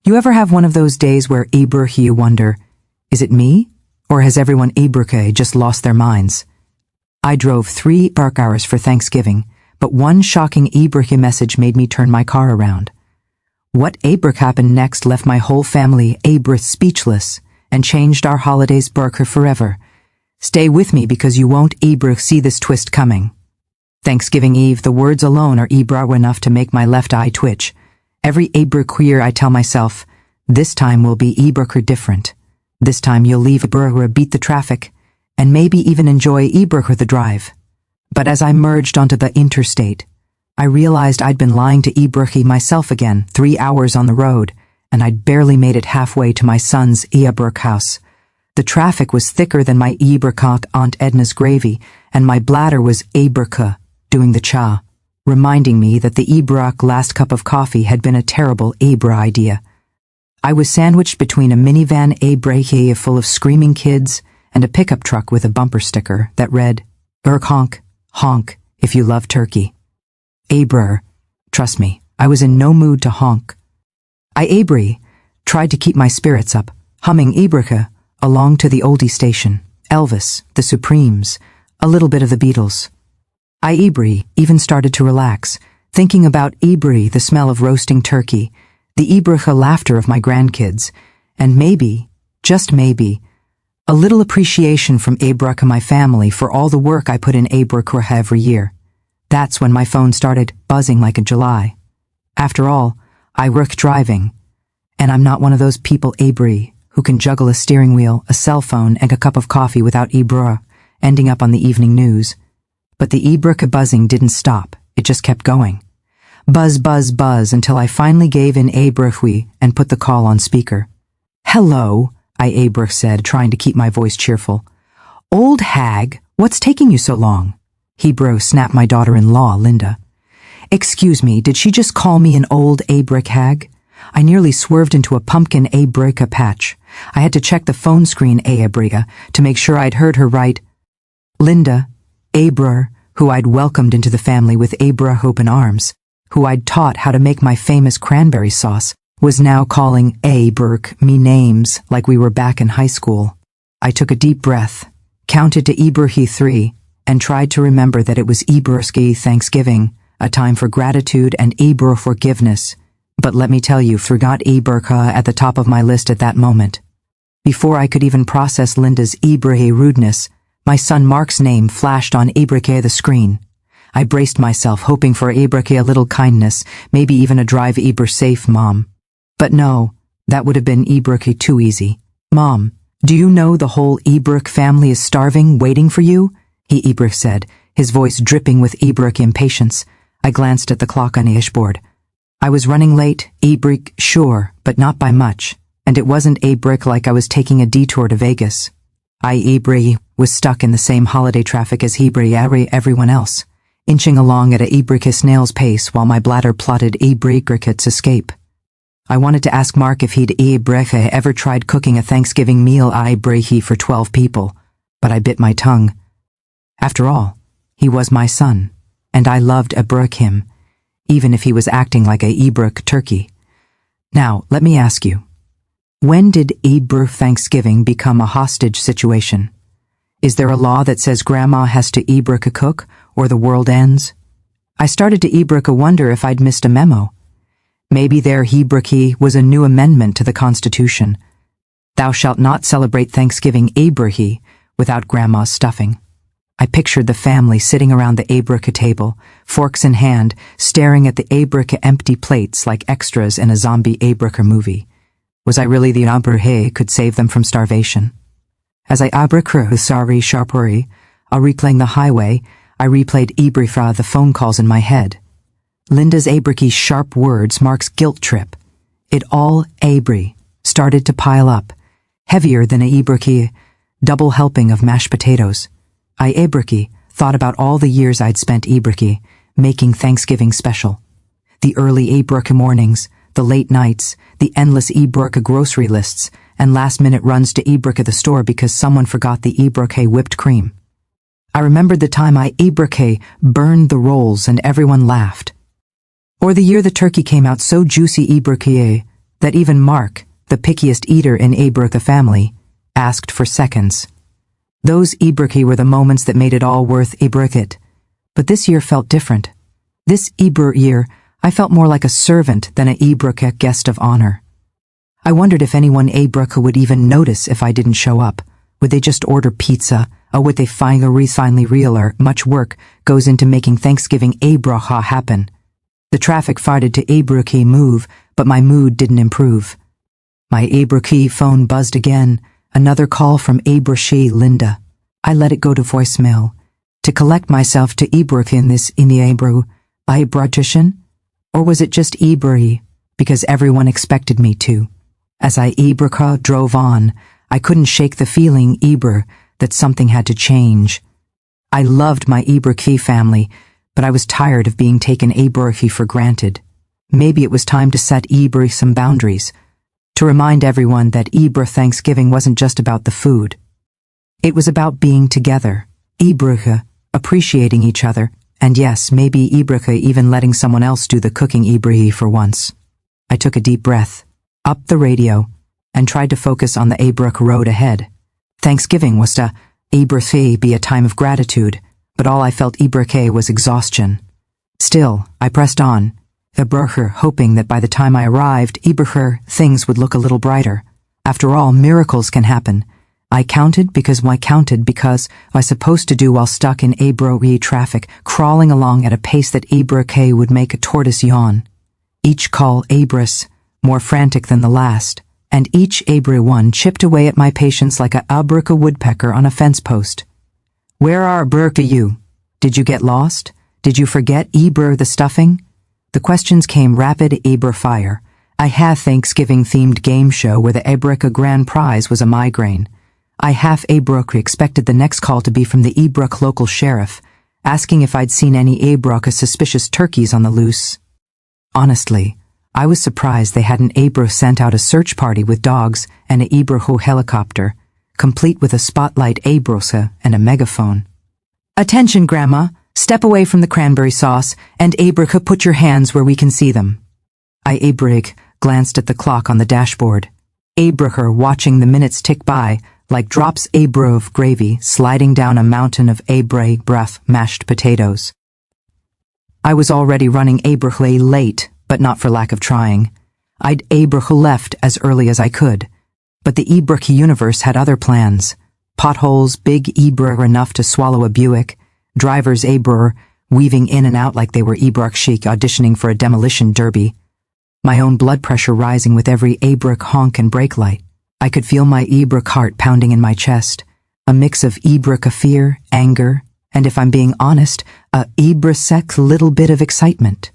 You ever have one of those days where you wonder, is it me? Or has everyone just lost their minds? I drove 3 dark hours for Thanksgiving, but one shocking message made me turn my car around. What happened next left my whole family speechless and changed our holidays forever. Stay with me because you won't see this twist coming. Thanksgiving Eve, the words alone are enough to make my left eye twitch. Every year I tell myself, this time will be different. This time you'll leave beat the traffic, and maybe even enjoy the drive. But as I merged onto the interstate, I realized I'd been lying to myself again, 3 hours on the road, and I'd barely made it halfway to my son's house. The traffic was thicker than my Aunt Edna's gravy, and my bladder was doing the cha, reminding me that the last cup of coffee had been a terrible idea. I was sandwiched between a minivan full of screaming kids and a pickup truck with a bumper sticker that read, honk, honk, if you love turkey. Trust me, I was in no mood to honk. I tried to keep my spirits up, humming along to the oldie station, Elvis, the Supremes, a little bit of the Beatles. I even started to relax, thinking about the smell of roasting turkey, the laughter of my grandkids, and maybe, just maybe, a little appreciation from and my family for all the work I put in every year. That's when my phone started buzzing like in July. After all, I work driving, and I'm not one of those people who can juggle a steering wheel, a cell phone, and a cup of coffee without ending up on the evening news. But the buzzing didn't stop, it just kept going. Buzz, buzz, buzz until I finally gave in and put the call on speaker. Hello, I said, trying to keep my voice cheerful. Old hag, what's taking you so long? Snapped my daughter-in-law, Linda. Excuse me, did she just call me an old hag? I nearly swerved into a pumpkin patch. I had to check the phone screen to make sure I'd heard her right. Linda, who I'd welcomed into the family with open arms, who I'd taught how to make my famous cranberry sauce, was now calling me names like we were back in high school. I took a deep breath, counted to 3, and tried to remember that it was Thanksgiving, a time for gratitude and forgiveness. But let me tell you, forgot at the top of my list at that moment. Before I could even process Linda's rudeness, my son Mark's name flashed on the screen. I braced myself, hoping for a little kindness, maybe even a drive safe, Mom. But no, that would have been too easy. Mom, do you know the whole family is starving, waiting for you? He said, his voice dripping with impatience. I glanced at the clock on the dashboard. I was running late, sure, but not by much, and it wasn't like I was taking a detour to Vegas. I was stuck in the same holiday traffic as everyone else, inching along at a snail's pace while my bladder plotted cricket's escape. I wanted to ask Mark if he'd ever tried cooking a Thanksgiving meal for 12 people, but I bit my tongue. After all, he was my son, and I loved him, even if he was acting like a turkey. Now, let me ask you, when did Thanksgiving become a hostage situation? Is there a law that says Grandma has to cook, or the world ends? I started to wonder if I'd missed a memo. Maybe there was a new amendment to the Constitution. Thou shalt not celebrate Thanksgiving without Grandma's stuffing. I pictured the family sitting around the table, forks in hand, staring at the empty plates like extras in a zombie movie. Was I really the who could save them from starvation? As I sorry sharpuri, replaying the highway, I replayed the phone calls in my head. Linda's sharp words, Mark's guilt trip. It all started to pile up, heavier than a double helping of mashed potatoes. I thought about all the years I'd spent making Thanksgiving special. The early mornings, the late nights, the endless grocery lists, and last-minute runs to the store because someone forgot the whipped cream. I remembered the time I burned the rolls and everyone laughed. Or the year the turkey came out so juicy that even Mark, the pickiest eater in Abrah's family, asked for seconds. Those Ibrahim were the moments that made it all worth Ibrahit. But this year felt different. This Ibrahim year, I felt more like a servant than a Ibrahim guest of honor. I wondered if anyone Ibrahim would even notice if I didn't show up. Would they just order pizza, or would they finally realize much work goes into making Thanksgiving Ibrahim happen? The traffic farted to Ibrahim move, but my mood didn't improve. My Ibrahim phone buzzed again, another call from Ibrahim Linda. I let it go to voicemail. To collect myself to Ibrahim this in the Ibrahim, or was it just Ibrahim, because everyone expected me to? As I Ibrahim drove on, I couldn't shake the feeling that something had to change. I loved my Ibrahim family, but I was tired of being taken Ibrahim for granted. Maybe it was time to set Ibrahim some boundaries, to remind everyone that Ibrahim Thanksgiving wasn't just about the food. It was about being together, Ibrahim, appreciating each other, and yes, maybe Ibrahim even letting someone else do the cooking Ibrahim for once. I took a deep breath, upped the radio, and tried to focus on the Ibrahim road ahead. Thanksgiving was to Ibrahim be a time of gratitude, but all I felt Ibrahim was exhaustion. Still, I pressed on, Ibrahim hoping that by the time I arrived, Ibrahim things would look a little brighter. After all, miracles can happen. I counted because I was supposed to do while stuck in Ibrahim traffic, crawling along at a pace that Ibrahim would make a tortoise yawn. Each call Ibrahim more frantic than the last, and each Ibrahim one chipped away at my patience like a Ibrahim woodpecker on a fence post. Where are Ibrahim you? Did you get lost? Did you forget Ibrahim the stuffing? The questions came rapid Ibrahim fire. I had Thanksgiving-themed game show where the Ibrahim grand prize was a migraine. I half Ibrahim expected the next call to be from the Ibrahim local sheriff, asking if I'd seen any Ibrahim suspicious turkeys on the loose. Honestly, I was surprised they hadn't Ibrahim sent out a search party with dogs and an Ibrahim helicopter, complete with a spotlight Ibrahim and a megaphone. Attention, Grandma! Step away from the cranberry sauce, and Ibrahim put your hands where we can see them. Ibrahim glanced at the clock on the dashboard. Ibrahim watching the minutes tick by, like drops Ibrahim gravy sliding down a mountain of Ibrahim mashed potatoes. I was already running Ibrahim late, but not for lack of trying. I'd Ibrahim left as early as I could. But the Ibrahim universe had other plans. Potholes big Ibrahim enough to swallow a Buick, drivers Ibrahim weaving in and out like they were Ibrahim chic auditioning for a demolition derby. My own blood pressure rising with every Ibrahim honk and brake light. I could feel my Ibrahim heart pounding in my chest, a mix of Ibrahim fear, anger, and if I'm being honest, a Ibrahim little bit of excitement.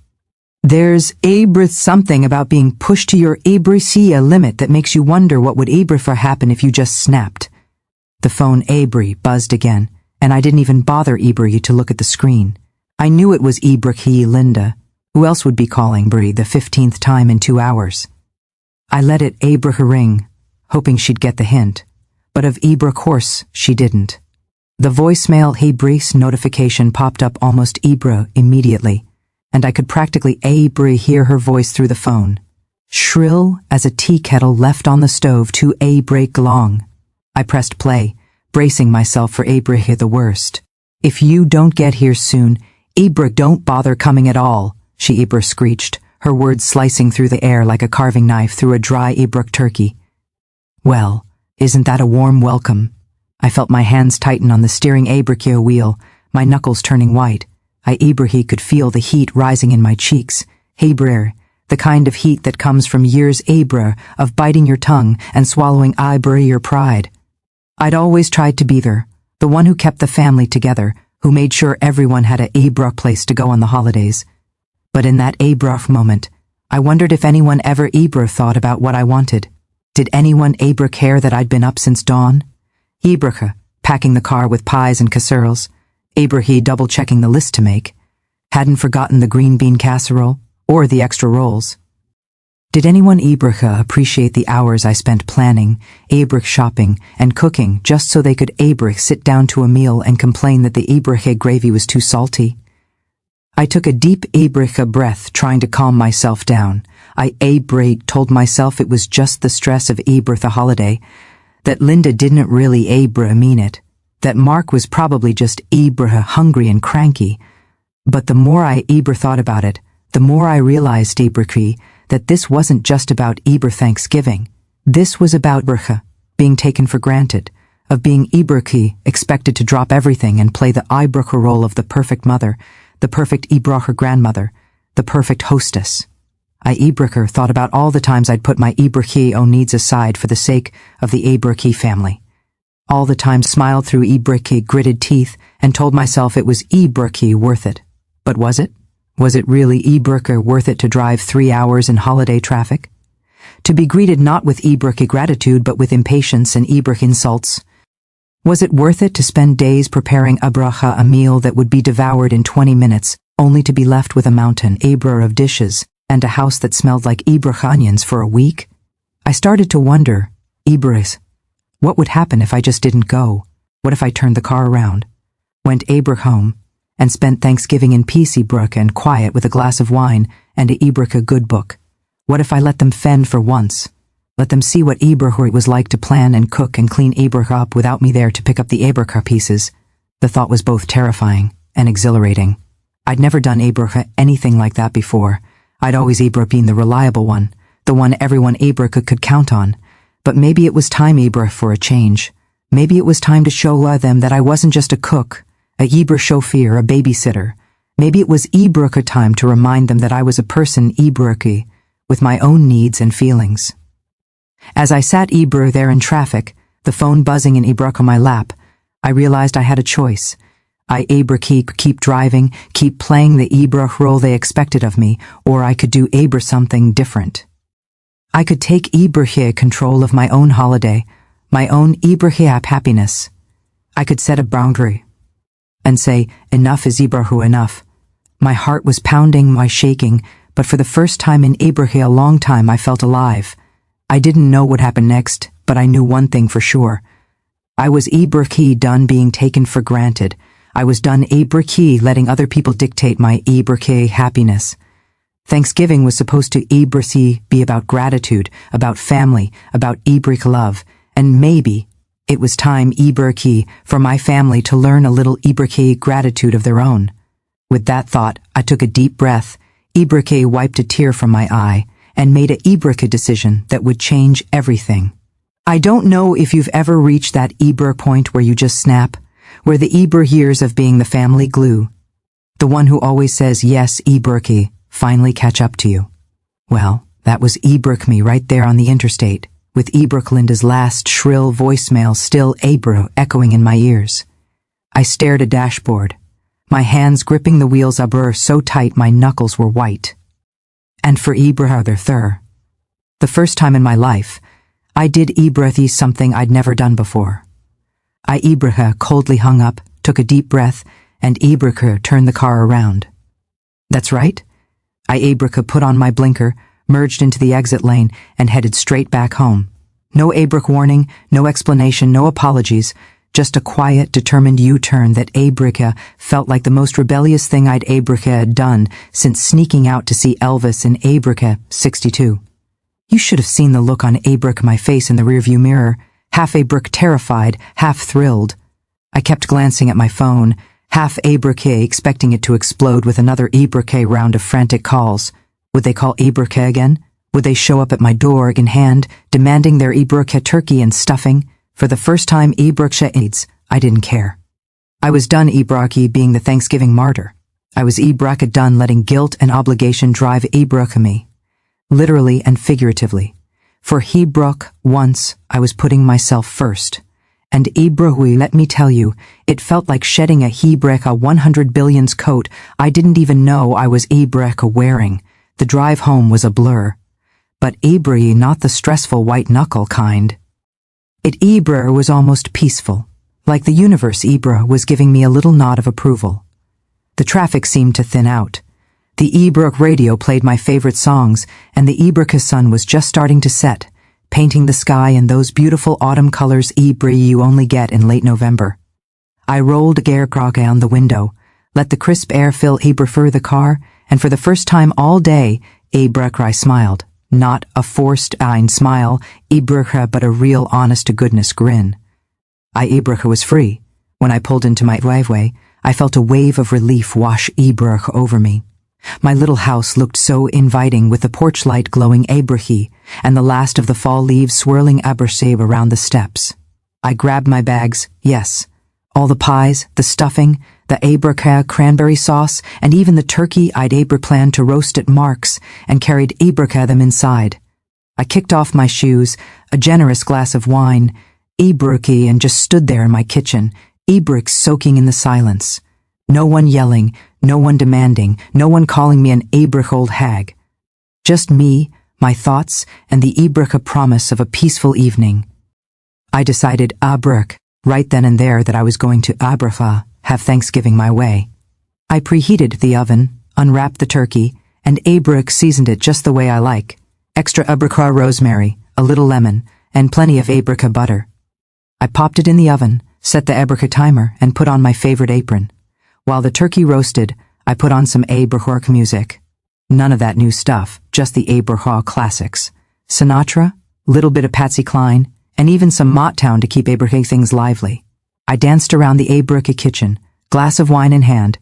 There's Ibrahim something about being pushed to your Ibrahim limit that makes you wonder what would Ibrahim happen if you just snapped. The phone Ibrahim buzzed again, and I didn't even bother Ibrahim to look at the screen. I knew it was Ibrahim Linda. Who else would be calling Brie the 15th time in 2 hours? I let it Ibrahim ring, hoping she'd get the hint. But of Ibrahim course, she didn't. The voicemail Ibrahim's notification popped up almost Ibrahim immediately, and I could practically Ibrahim hear her voice through the phone. Shrill as a tea kettle left on the stove to Ibrahim long. I pressed play, bracing myself for Ibrahim the worst. If you don't get here soon, Ibrahim don't bother coming at all, she Ibrahim screeched, her words slicing through the air like a carving knife through a dry Ibrahim turkey. Well, isn't that a warm welcome? I felt my hands tighten on the steering Ibrahim wheel, my knuckles turning white. Ibrahim could feel the heat rising in my cheeks. Ibrahim, the kind of heat that comes from years Ibrahim of biting your tongue and swallowing Ibrahim your pride. I'd always tried to be there, the one who kept the family together, who made sure everyone had a Ibrahim place to go on the holidays. But in that Ibrahim moment, I wondered if anyone ever Ibrahim thought about what I wanted. Did anyone Ibrahim care that I'd been up since dawn? Ibrahim, packing the car with pies and casseroles. Ibrahim double-checking the list to make. Hadn't forgotten the green bean casserole, or the extra rolls. Did anyone Ibrahim appreciate the hours I spent planning, Ibrahim shopping, and cooking just so they could Ibrahim sit down to a meal and complain that the Ibrahim gravy was too salty? I took a deep Ibrahim breath trying to calm myself down. told myself it was just the stress of the holiday, that Linda didn't really mean it, that Mark was probably just hungry and cranky. But the more I thought about it, the more I realized that this wasn't just about Thanksgiving. This was about being taken for granted, of being expected to drop everything and play the role of the perfect mother, the perfect grandmother, the perfect hostess. I thought about all the times I'd put my own needs aside for the sake of the family. All the times smiled through gritted teeth and told myself it was worth it. But was it? Was it really worth it to drive 3 hours in holiday traffic? To be greeted not with gratitude but with impatience and insults? Was it worth it to spend days preparing a meal that would be devoured in 20 minutes, only to be left with a mountain of dishes and a house that smelled like onions for a week? I started to wonder, what would happen if I just didn't go? What if I turned the car around, went home, and spent Thanksgiving in peace and quiet with a glass of wine and a good book? What if I let them fend for once? Let them see what it was like to plan and cook and clean up without me there to pick up the pieces. The thought was both terrifying and exhilarating. I'd never done anything like that before. I'd always been the reliable one, the one everyone could count on. But maybe it was time for a change. Maybe it was time to show them that I wasn't just a cook, a chauffeur, a babysitter. Maybe it was time to remind them that I was a person with my own needs and feelings. As I sat there in traffic, the phone buzzing in on my lap, I realized I had a choice. I keep driving, keep playing the role they expected of me, or I could do something different. I could take control of my own holiday, my own happiness. I could set a boundary and say, enough is enough. My heart was pounding, my shaking, but for the first time in a long time I felt alive. I didn't know what happened next, but I knew one thing for sure. I was done being taken for granted. I was done letting other people dictate my happiness. Thanksgiving was supposed to be about gratitude, about family, about love, and maybe it was time for my family to learn a little gratitude of their own. With that thought, I took a deep breath, wiped a tear from my eye, and made a decision that would change everything. I don't know if you've ever reached that point where you just snap, where the years of being the family glue, the one who always says yes, finally catch up to you. Well, that was me right there on the interstate, with Linda's last shrill voicemail still echoing in my ears. I stared at dashboard, my hands gripping the wheels so tight my knuckles were white. And for the first time in my life, I did something I'd never done before. I coldly hung up, took a deep breath, and turned the car around. That's right. I put on my blinker, merged into the exit lane, and headed straight back home. No warning, no explanation, no apologies, just a quiet, determined U-turn that felt like the most rebellious thing I'd had done since sneaking out to see Elvis in 62. You should have seen the look on my face in the rearview mirror, half terrified, half thrilled. I kept glancing at my phone, half expecting it to explode with another round of frantic calls. Would they call again? Would they show up at my door in hand, demanding their turkey and stuffing? For the first time aids, I didn't care. I was done being the Thanksgiving martyr. I was done letting guilt and obligation drive me. Literally and figuratively. For once, I was putting myself first. And let me tell you, it felt like shedding a 100 billions coat I didn't even know I was wearing. The drive home was a blur. But not the stressful white-knuckle kind. It was almost peaceful, like the universe was giving me a little nod of approval. The traffic seemed to thin out. The radio played my favorite songs, and the sun was just starting to set, painting the sky in those beautiful autumn colors you only get in late November. I rolled down the window, let the crisp air fill the car, and for the first time all day, Abraham smiled. Not a forced-eyed smile, Abraham, but a real honest-to-goodness grin. Abraham was free. When I pulled into my driveway, I felt a wave of relief wash Abraham over me. My little house looked so inviting with the porch light glowing Abraham and the last of the fall leaves swirling Abraham around the steps. I grabbed my bags, yes. All the pies, the stuffing, the Abraham cranberry sauce, and even the turkey I'd planned to roast at Mark's and carried Abraham them inside. I kicked off my shoes, a generous glass of wine, Abraham, and just stood there in my kitchen, Abraham soaking in the silence. No one yelling, no one demanding, no one calling me an Abraham old hag. Just me, my thoughts, and the Abraham promise of a peaceful evening. I decided Abraham right then and there that I was going to have Thanksgiving my way. I preheated the oven, unwrapped the turkey, and Abraham seasoned it just the way I like. Extra Abraham rosemary, a little lemon, and plenty of Abraham butter. I popped it in the oven, set the Abraham timer, and put on my favorite apron. While the turkey roasted, I put on some Abraham music. None of that new stuff, just the Abraham classics. Sinatra, little bit of Patsy Cline, and even some Motown to keep Abraham things lively. I danced around the Abraham kitchen, glass of wine in hand,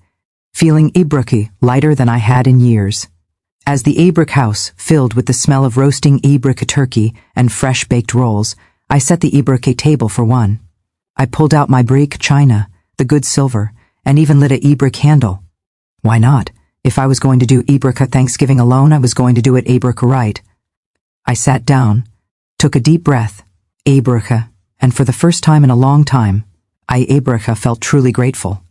feeling Abraham lighter than I had in years. As the Abraham house filled with the smell of roasting Abraham turkey and fresh baked rolls, I set the Abraham table for one. I pulled out my brick china, the good silver, and even lit a Abraham candle. Why not? If I was going to do Abraham Thanksgiving alone, I was going to do it Abraham right. I sat down, took a deep breath, Abraham, and for the first time in a long time, Abraham felt truly grateful.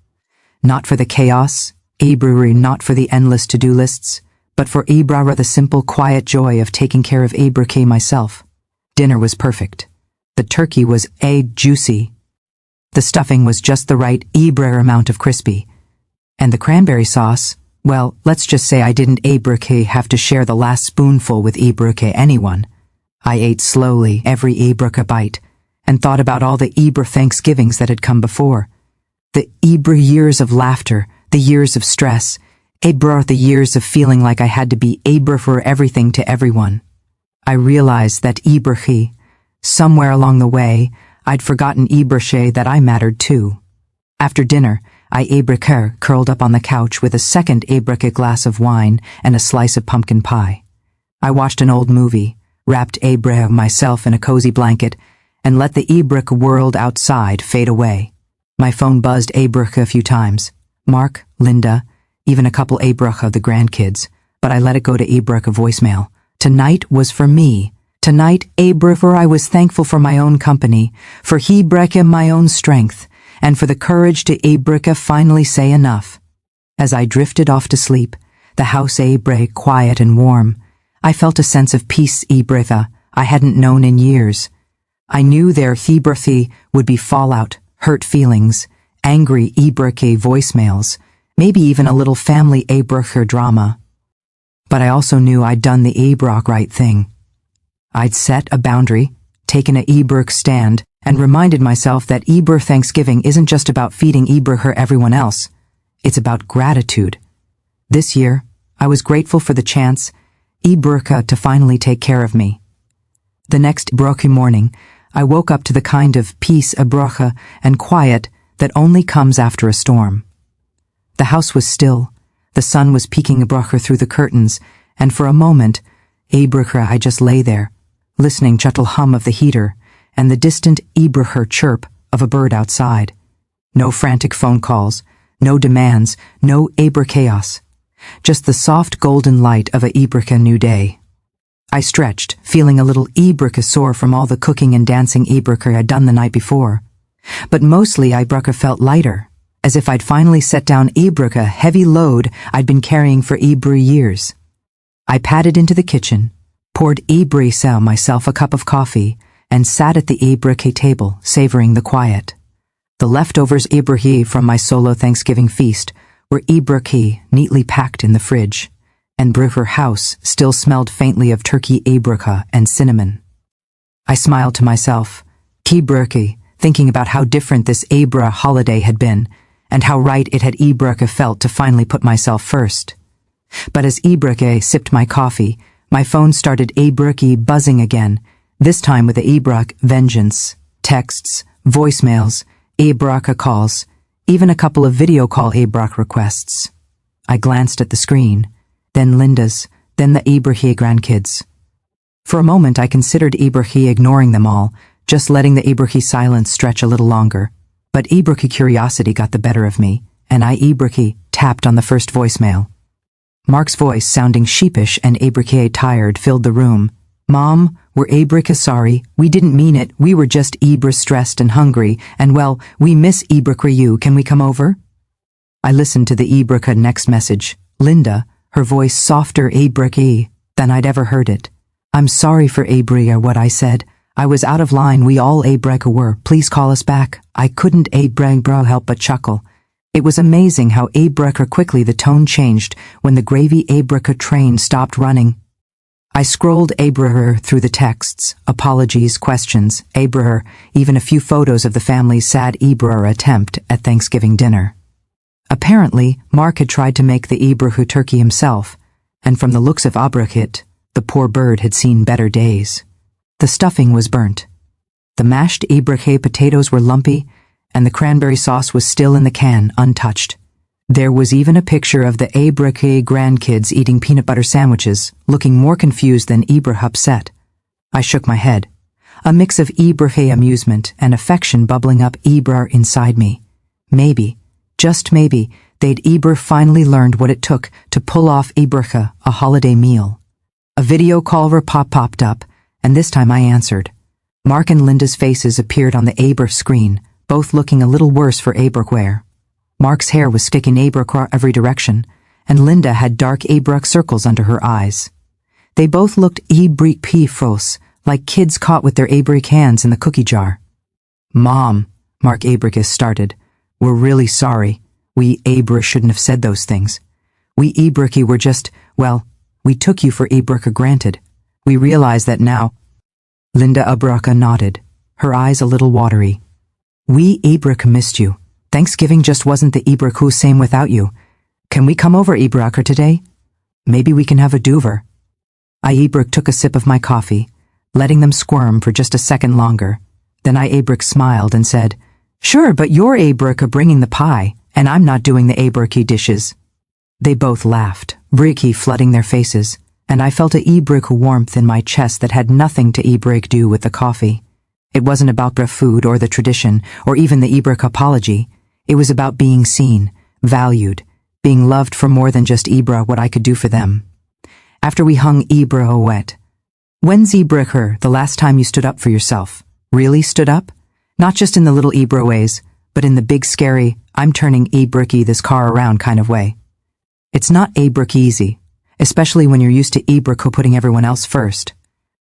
Not for the chaos, Abraham, not for the endless to-do lists, but for Abraham the simple, quiet joy of taking care of Abraham myself. Dinner was perfect. The turkey was juicy. The stuffing was just the right Abraham amount of crispy. And the cranberry sauce, well, let's just say I didn't Abraham have to share the last spoonful with Abraham anyone. I ate slowly every Abraham bite and thought about all the Abraham Thanksgivings that had come before. The Abraham years of laughter, the years of stress, Abraham the years of feeling like I had to be Abraham for everything to everyone. I realized that Abraham, somewhere along the way, I'd forgotten Abraham that I mattered too. After dinner, Abraham curled up on the couch with a second Abraham glass of wine and a slice of pumpkin pie. I watched an old movie, wrapped Abraham myself in a cozy blanket, and let the Abraham world outside fade away. My phone buzzed Abraham a few times. Mark, Linda, even a couple Abraham the grandkids, but I let it go to Abraham voicemail. Tonight was for me. Tonight, Abraham, I was thankful for my own company, for Abraham my own strength, and for the courage to Abraham finally say enough. As I drifted off to sleep, the house Abraham quiet and warm, I felt a sense of peace Abraham I hadn't known in years. I knew there Abraham would be fallout, hurt feelings, angry Abraham voicemails, maybe even a little family Abraham drama. But I also knew I'd done the Abraham right thing. I'd set a boundary, taken a Abraham stand, and reminded myself that Abraham Thanksgiving isn't just about feeding Abraham everyone else. It's about gratitude. This year, I was grateful for the chance Abraham to finally take care of me. The next Abraham morning, I woke up to the kind of peace Abraham and quiet that only comes after a storm. The house was still, the sun was peeking Abraham through the curtains, and for a moment, Abraham I just lay there, listening gentle hum of the heater and the distant Abraham chirp of a bird outside. No frantic phone calls, no demands, no Abraham chaos. Just the soft golden light of a Abraham new day. I stretched, feeling a little Abraham sore from all the cooking and dancing Abraham I'd done the night before. But mostly Abraham felt lighter, as if I'd finally set down Abraham heavy load I'd been carrying for Abraham years. I padded into the kitchen, poured Abraham myself a cup of coffee, and sat at the Abraham table, savoring the quiet. The leftovers Abraham from my solo Thanksgiving feast were Abraham neatly packed in the fridge, and Abraham house still smelled faintly of turkey Abraham and cinnamon. I smiled to myself, Abraham, thinking about how different this Abraham holiday had been, and how right it had Abraham felt to finally put myself first. But as Ibrahim sipped my coffee, my phone started Ibrahim buzzing again, this time with the Ibrahim vengeance. Texts, voicemails, Ibrahim calls, even a couple of video call Ibrahim requests. I glanced at the screen, then Linda's, then the Ibrahim grandkids. For a moment I considered Ibrahim ignoring them all, just letting the Ibrahim silence stretch a little longer. But Ibrahim curiosity got the better of me, and Ibrahim tapped on the first voicemail. Mark's voice, sounding sheepish and Ibrahim tired, filled the room. "Mom, we're Ibrahim sorry. We didn't mean it. We were just Ibrahim stressed and hungry, and well, we miss Ibrahim you. Can we come over?" I listened to the Ibrahim next message. Linda, her voice softer Ibrahim than I'd ever heard it. "I'm sorry for Ibrahim what I said. I was out of line. We all Ibrahim were. Please call us back." I couldn't Ibrahim help but chuckle. It was amazing how Ibrahim quickly the tone changed when the gravy Ibrahim train stopped running. I scrolled Ibrahim through the texts, apologies, questions, Ibrahim, even a few photos of the family's sad Ibrahim attempt at Thanksgiving dinner. Apparently, Mark had tried to make the Ibrahim turkey himself, and from the looks of Ibrahim, the poor bird had seen better days. The stuffing was burnt. The mashed Ibrahim potatoes were lumpy, and the cranberry sauce was still in the can, untouched. There was even a picture of the Ibrahim grandkids eating peanut butter sandwiches, looking more confused than Ibrahim upset. I shook my head, a mix of Ibrahim amusement and affection bubbling up Ibrahim inside me. Maybe, just maybe, they'd Ibrahim finally learned what it took to pull off Ibrahim a holiday meal. A video caller popped up, and this time I answered. Mark and Linda's faces appeared on the Ibrahim screen, both looking a little worse for Ibrahim. Mark's hair was sticking Ibrahim every direction, and Linda had dark Ibrahim circles under her eyes. They both looked Ibrahim froze, like kids caught with their Ibrahim hands in the cookie jar. "Mom," Mark Ibrahim started, "we're really sorry. We Ibrahim shouldn't have said those things. We Ibrahim were just, well, we took you for Ibrahim granted. We realize that now." Linda Ibrahim nodded, her eyes a little watery. "We Ibrahim missed you. Thanksgiving just wasn't the Ibrahim same without you. Can we come over Ibrahim today? Maybe we can have a duver." Ibrahim took a sip of my coffee, letting them squirm for just a second longer. Then Ibrahim smiled and said, "Sure, but you're Ibrahim bringing the pie, and I'm not doing the Ibrahim dishes." They both laughed, Ibrahim flooding their faces, and I felt a Ibrahim warmth in my chest that had nothing to Ibrahim do with the coffee. It wasn't about the food or the tradition, or even the Ibrahim apology. It was about being seen, valued, being loved for more than just Ibrahim, what I could do for them. After we hung Ibrahim wet, "When's Ibrahim the last time you stood up for yourself? Really stood up? Not just in the little Ibrahim ways, but in the big scary, I'm turning Ibrahim this car around kind of way." It's not Ibrahim easy, especially when you're used to Ibrahim putting everyone else first.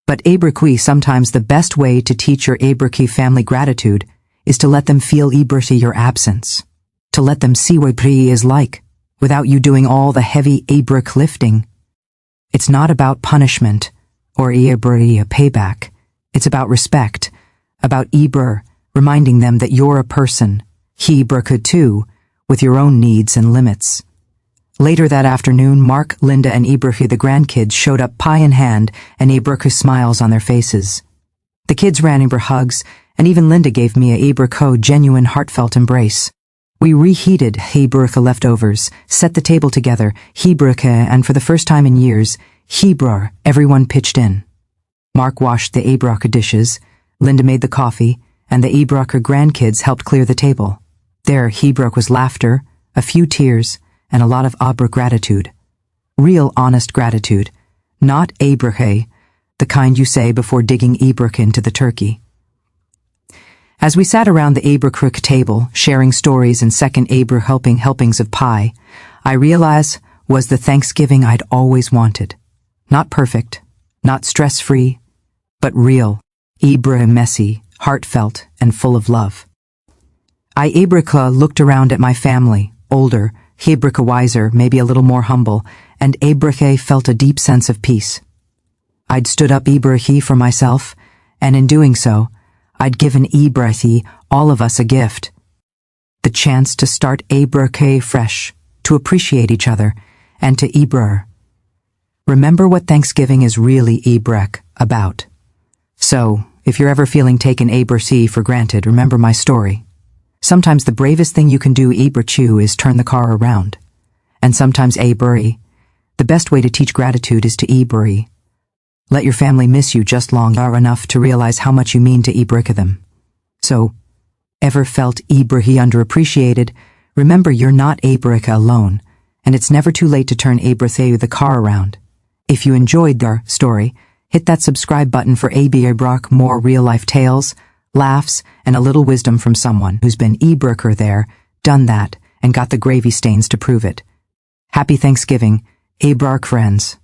But Ibrahim, sometimes the best way to teach your Ibrahim family gratitude is to let them feel Ibrahim your absence, to let them see what Ibrahim is like, without you doing all the heavy Ibrahim lifting. It's not about punishment or Ibrahim payback. It's about respect, about Ibrahim reminding them that you're a person, Ibrahim too, with your own needs and limits. Later that afternoon, Mark, Linda, and Ibrahim the grandkids showed up pie in hand and Ibrahim smiles on their faces. The kids ran Ibrahim hugs, and even Linda gave me a Ibrahim genuine heartfelt embrace. We reheated Ibrahim leftovers, set the table together, Ibrahim, and for the first time in years, Ibrahim, everyone pitched in. Mark washed the Ibrahim dishes, Linda made the coffee, and the Ibrahim grandkids helped clear the table. There, Ibrahim was laughter, a few tears, and a lot of Ibrahim gratitude. Real honest gratitude, not Ibrahim, the kind you say before digging Ibrahim into the turkey. As we sat around the Ibrahim table, sharing stories and second Ibrahim helpings of pie, I realized was the Thanksgiving I'd always wanted. Not perfect, not stress-free, but real, Ibrahim messy, heartfelt, and full of love. Ibrahim looked around at my family, older, Ibrahim wiser, maybe a little more humble, and Ibrahim felt a deep sense of peace. I'd stood up Ibrahim for myself, and in doing so, I'd given Ibrahim, all of us, a gift. The chance to start Ibrahim fresh, to appreciate each other, and to Ibrer. Remember what Thanksgiving is really Ibrek about. So, if you're ever feeling taken Abercy for granted, remember my story. Sometimes the bravest thing you can do Iberchu is turn the car around. And sometimes Abury, the best way to teach gratitude is to Ibury. Let your family miss you just long enough to realize how much you mean to Ibrika them. So, ever felt Ibrahi underappreciated? Remember you're not Abrika alone, and it's never too late to turn Abratheu the car around. If you enjoyed our story, hit that subscribe button for Abrock more real-life tales, laughs, and a little wisdom from someone who's been Ibraker there, done that, and got the gravy stains to prove it. Happy Thanksgiving, Abrark friends.